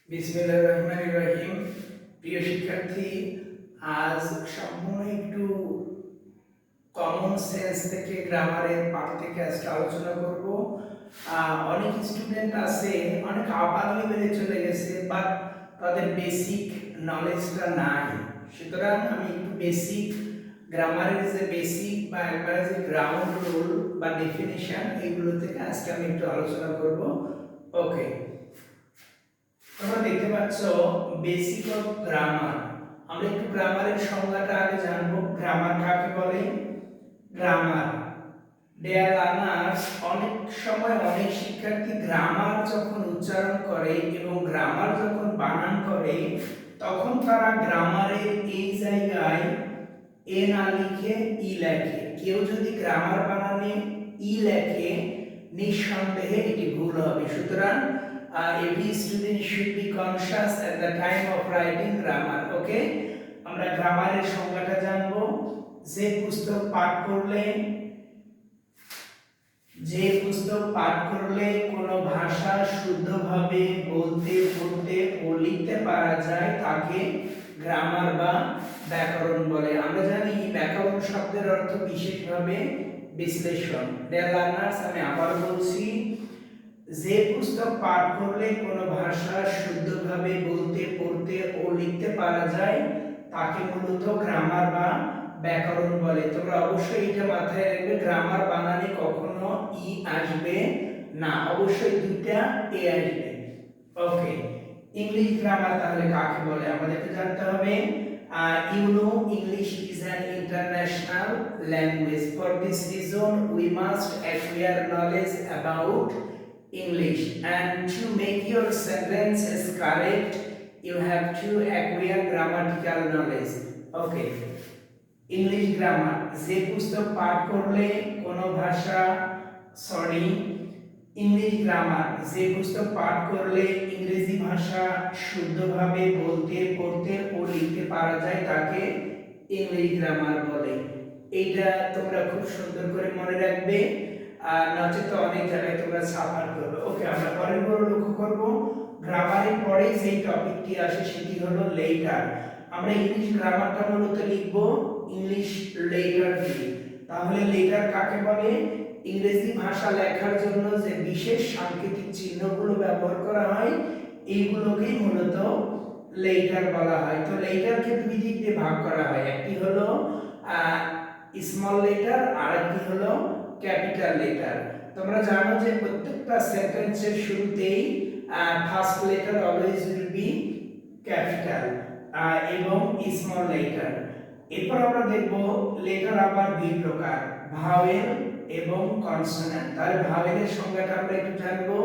বিসমিল্লাহির রহমানির রহিম। প্রিয় শিক্ষার্থী, আজ সম্পূর্ণ একটু কমন সেন্স থেকে গ্রামারের পার্ট থেকে আজকে আলোচনা করব। অনেক স্টুডেন্ট আছে অনেক আপার লেভেলে চলে গেছে, বাট তাদের বেসিক নলেজটা নাই। সুতরাং আমি একটু বেসিক গ্রামারের যে বেসিক বা একবারে যে গ্রাউন্ড রুল বা ডেফিনিশন, এগুলো থেকে আজকে আমি একটু আলোচনা করব। ওকে, তোমরা দেখতে পাচ্ছ বেসিক অফ গ্রামার। আমরা একটু গ্রামারের সংজ্ঞাটা আগে জানবো। গ্রামার কাকে বলে? গ্রামার, ডিয়ার লার্নার্স, অনেক সময় অনেক শিক্ষার্থী গ্রামার যখন উচ্চারণ করে এবং গ্রামার যখন বানান করে, তখন তারা গ্রামারের এই জায়গায় এ না লিখে ই লেখে। কেউ যদি গ্রামার বানানে ই লেখে, নিঃসন্দেহে এটি ভুল হবে। সুতরাং every student should be conscious at the time of writing grammar. ওকে, আমরা গ্রামারের সংজ্ঞাটা জানবো। যে পুস্তক পাঠ করলে কোনো ভাষা শুদ্ধভাবে বলতে পড়তে ও লিখতে পারা যায় তাকে গ্রামার বা ব্যাকরণ বলে। আমরা জানি ব্যাকরণ শব্দের অর্থ বিশেষভাবে বিশ্লেষণ। ডিয়ার লার্নার্স, আমি আবার বলছি, যে পুস্তক পাঠ করলে কোনো ভাষা শুদ্ধভাবে বলতে পড়তে ও লিখতে পারা যায় তাকে মূলত গ্রামার বা ব্যাকরণ বলে। তোমরা অবশ্যই এটা মাথায় রাখবে, গ্রামার বানানে কখনো ই আসবে না, অবশ্যই দুইটা এ আসবে। ওকে, ইংলিশ গ্রামার তাহলে কাকে বলে আমাদেরকে জানতে হবে। You know, English is an international language. For this reason, we must acquire knowledge about English, and to make your sentences correct, you have to acquire grammatical knowledge. Okay, English grammar, যে পুস্তক পাঠ করলে কোনো ভাষা English grammar, যে পুস্তক পাঠ করলে ইংরেজি ভাষা শুদ্ধভাবে বলতে পড়তে ও লিখতে পারা যায় তাকে ইংলিশ গ্রামার বলে। এইটা তোমরা খুব সুন্দর করে মনে রাখবে, আর নচেত অনেক জায়গায় তোমরা সাফার করবে। ওকে, আমরা পরের পর লক্ষ্য করব। গ্রামারের পরে যে টপিকটি আসে সেটি হলো লেটার। আমরা ইংলিশ গ্রামারটা মূলত লিখব ইংলিশ লেটার দিয়ে। তাহলে লেটার কাকে বলে? ইংরেজি ভাষা লেখার জন্য যে বিশেষ সাংকেতিক চিহ্নগুলো ব্যবহার করা হয়, এইগুলোকেই মূলত লেটার বলা হয়। তো লেটারকে দুই দিক দিয়ে ভাগ করা হয়, একটি হলো স্মল লেটার আর একটি হলো ক্যাপিটাল লেটার। তোমরা জানো যে প্রত্যেকটা সেন্টেন্সের শুরুতেই first letter always will be capital এবং স্মল লেটার। এরপর আমরা দেখব লেটার আবার দুই প্রকার, ভাওয়েল এবং কনসোনেন্ট। তাহলে ভাওয়েলের সংজ্ঞাটা আমরা একটু জানবো।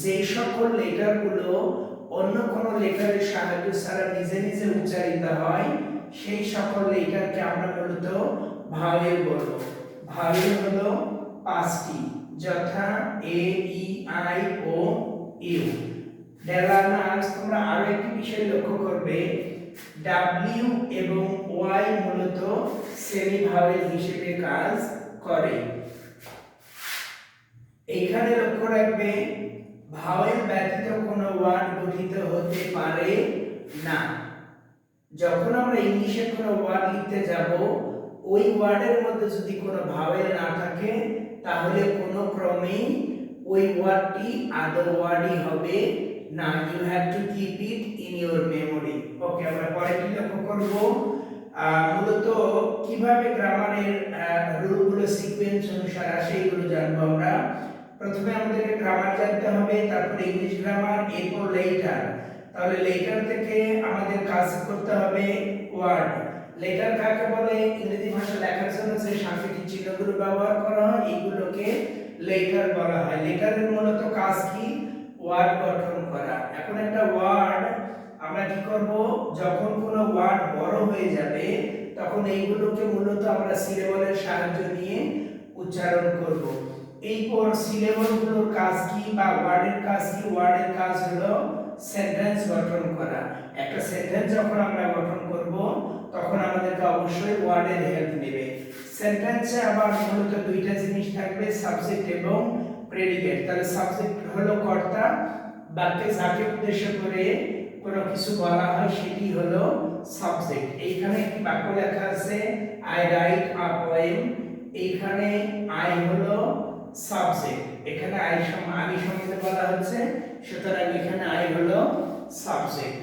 যে সকল লেটারগুলো অন্য কোনো লেটারের সাহায্য ছাড়া নিজে নিজে উচ্চারিত হয়, সেই সকল লেটারকে আমরা মূলত ভাওয়েল বলবো। ভাওয়েল হলো পাঁচটি, যথা এ, ই, আই, ও, ইউ। লার্নার্স, তোমরা আরো একটি বিষয় লক্ষ্য করবে, ডাব্লিউ এবং ওয়াই মূলত সেমি ভাওয়েল হিসেবে কাজ করে। এখানে লক্ষ্য রাখবে, ভাওয়েল ব্যতীত কোনো ওয়ার্ড গঠিত হতে পারে না। যখন আমরা ইংলিশে কোনো ওয়ার্ড লিখতে যাব, ওই ওয়ার্ডের মধ্যে যদি কোনো ভাওয়েল না থাকে, তাহলে কোনো ক্রমেই ওই ওয়ার্ডটি আদৌ ওয়ার্ডই হবে না। You have to keep it in your memory. Okay, আমরা পরেরটি লক্ষ্য করব। মূলত কিভাবে গ্রামারের রুলগুলো সিকোয়েন্স অনুসারে আসে এগুলো জানবো আমরা। প্রথমে আমাদেরকে গ্রামার জানতে হবে, তারপরে ইংলিশ গ্রামার, এরপর লেটার। তাহলে লেটার থেকে আমাদের কাজ করতে হবে ওয়ার্ড। লেটার কাকে বলে? ইংরেজি ভাষা লেখার জন্য যে সাংকেতিক চিহ্নগুলো ব্যবহার করা হয় এগুলোকে লেটার বলা হয়। লেটারের মূলত কাজ কি? ওয়ার্ড গঠন করা। এখন একটা ওয়ার্ড আমরা কি করব, যখন কোনো ওয়ার্ড বড় হয়ে যাবে তখন এইগুলোকে মূলত আমরা সিলেবলের সাহায্য নিয়ে উচ্চারণ করব। এরপর সিলেবলগুলোর কাজ কি বা ওয়ার্ডের কাজ কি? ওয়ার্ডের কাজ হলো সেন্টেন্স গঠন করা। একটা সেন্টেন্স যখন আমরা গঠন করব তখন আমাদেরকে অবশ্যই ওয়ার্ডের হেল্প নেবে। সেন্টেন্সে আবার মূলত দুইটা জিনিস থাকবে, সাবজেক্ট এবং প্রেডিকেট। তাহলে সাবজেক্ট হলো কর্তা, বাক্যে যাকে উদ্দেশ্য করে কোনো কিছু বলা হয় সেটি হলো সাবজেক্ট। এইখানে একটি বাক্য লেখা আছে আই রাইট আ পোয়েম। এইখানে আই হলো সাবজেক্ট, এখানে আমি সম্বন্ধে বলা হচ্ছে, সুতরাং এখানে আই হলো সাবজেক্ট।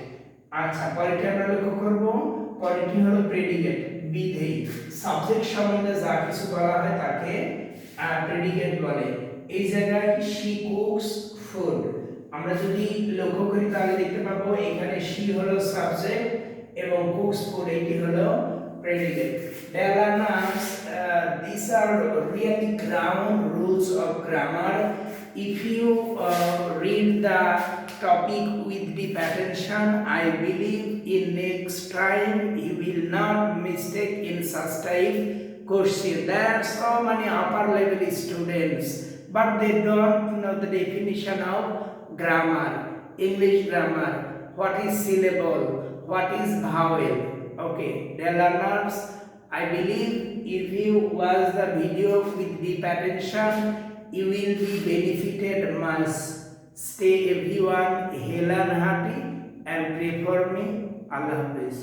আচ্ছা, পরেরটি আমরা লক্ষ্য করব, পরেরটি হলো প্রেডিকেট, বিধেয়। সাবজেক্ট সম্বন্ধে যা কিছু বলা হয় তাকে প্রেডিকেট বলে। এই জায়গায় শি কুকস ফুড, আমরা যদি লক্ষ্য করি তাহলে দেখতে পাবো এখানে শি হলো সাবজেক্ট এবং কুকস ফুড এটি হলো predicate. Dear learners, these are really ground rules of grammar. If you read the topic with deep attention, I believe in next time you will not mistake in such type question. There are so many upper level students, but they don't know the definition of grammar, English grammar. What is syllable? What is vowel? Okay, dear learners, I believe if you watch the video with deep attention, you will be benefited much. Stay everyone healthy and happy and pray for me. Allah Hafiz.